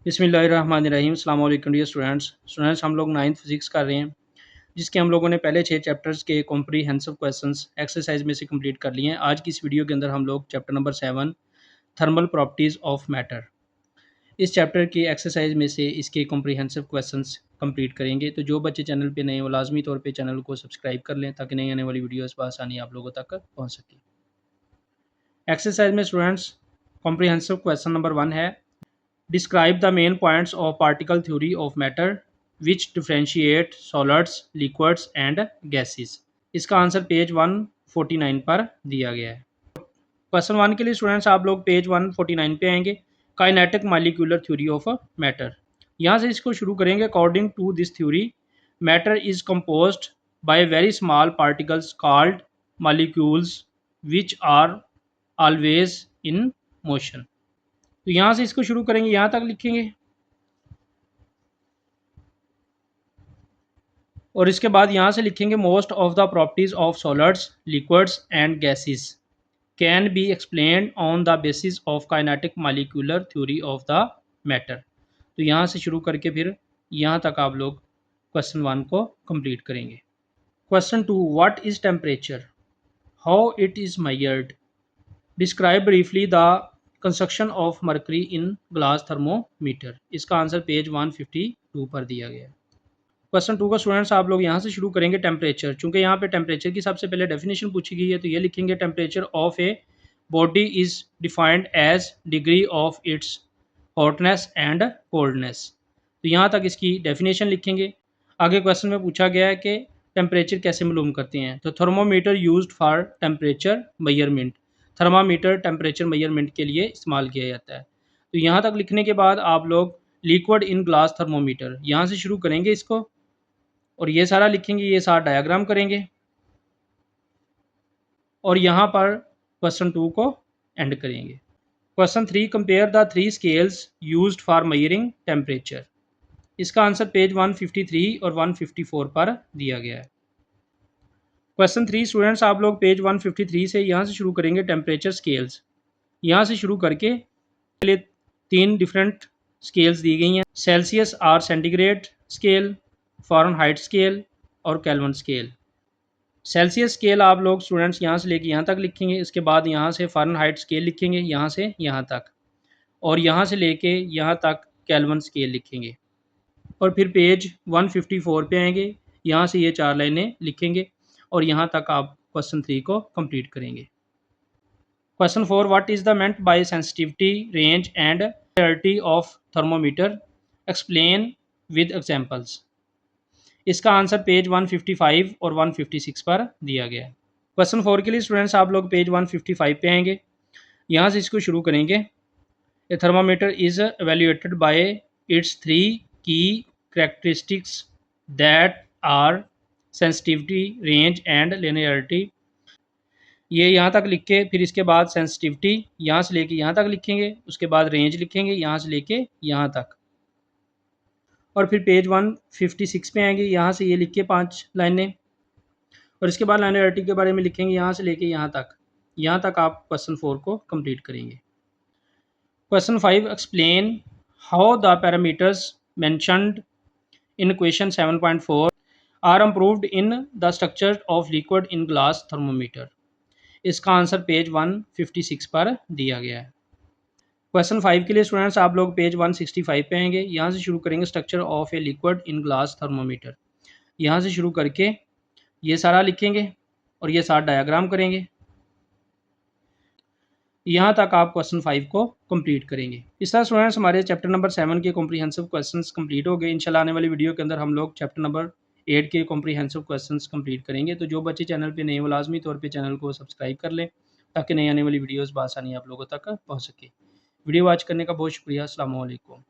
बिस्मिल्लाहिर्रहमानिर्रहीम। अस्सलाम वालेकुम डियर स्टूडेंट्स हम लोग 9th फिजिक्स कर रहे हैं, जिसके हम लोगों ने पहले 6 चैप्टर्स के कॉम्प्रीहेंसिव क्वेश्चंस एक्सरसाइज में से कंप्लीट कर लिए हैं। आज की इस वीडियो के अंदर हम लोग chapter number 7 thermal properties of matter, इस चैप्टर की एक्सरसाइज में से इसके कॉम्प्रीहेंसिव क्वेश्चंस कंप्लीट करेंगे। तो जो बच्चे चैनल पे नए वो लाजमी तौर पे चैनल को सब्सक्राइब कर लें ताकि नई आने वाली वीडियोस आसानी आप लोगों तक पहुँच सके। एक्सरसाइज में स्टूडेंट्स कॉम्प्रीहेंसिव क्वेश्चन नंबर 1 है, describe the main points of particle theory of matter which differentiate solids, liquids and gases। इसका आंसर पेज 149 पर दिया गया है। क्वेश्चन 1 के लिए स्टूडेंट्स आप लोग पेज 149 पे आएंगे। Kinetic molecular theory of matter, यहाँ से इसको शुरू करेंगे। According to this theory matter is composed by very small particles called molecules which are always in motion. तो यहाँ से इसको शुरू करेंगे, यहाँ तक लिखेंगे और इसके बाद यहाँ से लिखेंगे most of the properties of solids, liquids and gases can be explained on the basis of kinetic molecular theory of the matter. तो यहाँ से शुरू करके फिर यहाँ तक आप लोग क्वेश्चन 1 को कंप्लीट करेंगे। Question 2, what is temperature, how it is measured, describe briefly the construction of mercury in glass thermometer. इसका आंसर पेज 152 पर दिया गया है। क्वेश्चन 2 का स्टूडेंट्स आप लोग यहाँ से शुरू करेंगे। टेम्परेचर, चूंकि यहाँ पे टेम्परेचर की सबसे पहले डेफिनेशन पूछी गई है तो ये लिखेंगे temperature of a body is defined as degree of its hotness and coldness. तो यहाँ तक इसकी डेफिनेशन लिखेंगे। आगे क्वेश्चन में पूछा गया है कि टेम्परेचर कैसे मालूम करते हैं, तो thermometer used for temperature measurement, thermometer temperature measurement के लिए इस्तेमाल किया जाता है। तो यहाँ तक लिखने के बाद आप लोग लिक्विड इन ग्लास थर्मोमीटर, यहाँ से शुरू करेंगे इसको और ये सारा लिखेंगे, ये सारा डायग्राम करेंगे और यहाँ पर क्वेश्चन 2 को एंड करेंगे। Question 3, compare the 3 scales used for measuring temperature. इसका आंसर पेज 153 और 154 पर दिया गया है। क्वेश्चन 3 स्टूडेंट्स आप लोग पेज 153 से यहाँ से शुरू करेंगे। टेम्परेचर स्केल्स, यहाँ से शुरू करके पहले 3 डिफरेंट स्केल्स दी गई हैं, सेल्सियस और सेंटीग्रेड स्केल, फ़ारेनहाइट स्केल और केल्विन स्केल। सेल्सियस स्केल आप लोग स्टूडेंट्स यहाँ से लेके यहाँ तक लिखेंगे, इसके बाद यहाँ से फ़ारेनहाइट स्केल लिखेंगे यहाँ से यहाँ तक, और यहाँ से लेके यहाँ तक केल्विन स्केल लिखेंगे और फिर पेज 154 पे आएंगे, यहाँ से ये 4 लाइनें लिखेंगे और यहाँ तक आप क्वेश्चन 3 को कंप्लीट करेंगे। Question 4, what is the meant by sensitivity, range and clarity of thermometer, explain with examples. इसका आंसर पेज 155 और 156 पर दिया गया है। क्वेश्चन 4 के लिए स्टूडेंट्स आप लोग पेज 155 पे आएंगे, यहाँ से इसको शुरू करेंगे। A thermometer is evaluated by its 3 की characteristics that are sensitivity, range and linearity. ये यहाँ तक लिख के फिर इसके बाद सेंसिटिविटी यहाँ से लेके यहाँ तक लिखेंगे, उसके बाद रेंज लिखेंगे यहाँ से लेके यहाँ तक और फिर पेज 156 पे आएंगे, यहाँ से ये लिख के 5 लाइनें और इसके बाद लाइनरिटी के बारे में लिखेंगे यहाँ से लेके यहाँ तक आप क्वेश्चन 4 को कंप्लीट करेंगे। Question 5, explain how the parameters mentioned in question 7.4 are improved in the structure of liquid in glass thermometer. इसका आंसर पेज 156 पर दिया गया है। क्वेश्चन 5 के लिए स्टूडेंट्स आप लोग पेज 165 पे आएंगे, यहाँ से शुरू करेंगे structure of a liquid in glass thermometer, यहाँ से शुरू करके ये सारा लिखेंगे और ये सारा डायग्राम करेंगे, यहाँ तक आप क्वेश्चन 5 को कंप्लीट करेंगे। इस तरह स्टूडेंट्स हमारे चैप्टर नंबर 7 के कॉम्प्रीहेंसिव क्वेश्चंस कंप्लीट हो गए। इंशाल्लाह आने वाली वीडियो के अंदर हम लोग चैप्टर नंबर 8 के कॉम्प्रीहेंसिव क्वेश्चंस कंप्लीट करेंगे। तो जो बच्चे चैनल पे नए वो लाजमी तौर पे चैनल को सब्सक्राइब कर लें ताकि नई आने वाली वीडियोज़ बआसानी आप लोगों तक पहुँच सके। वीडियो वॉच करने का बहुत शुक्रिया। अस्सलाम वालेकुम।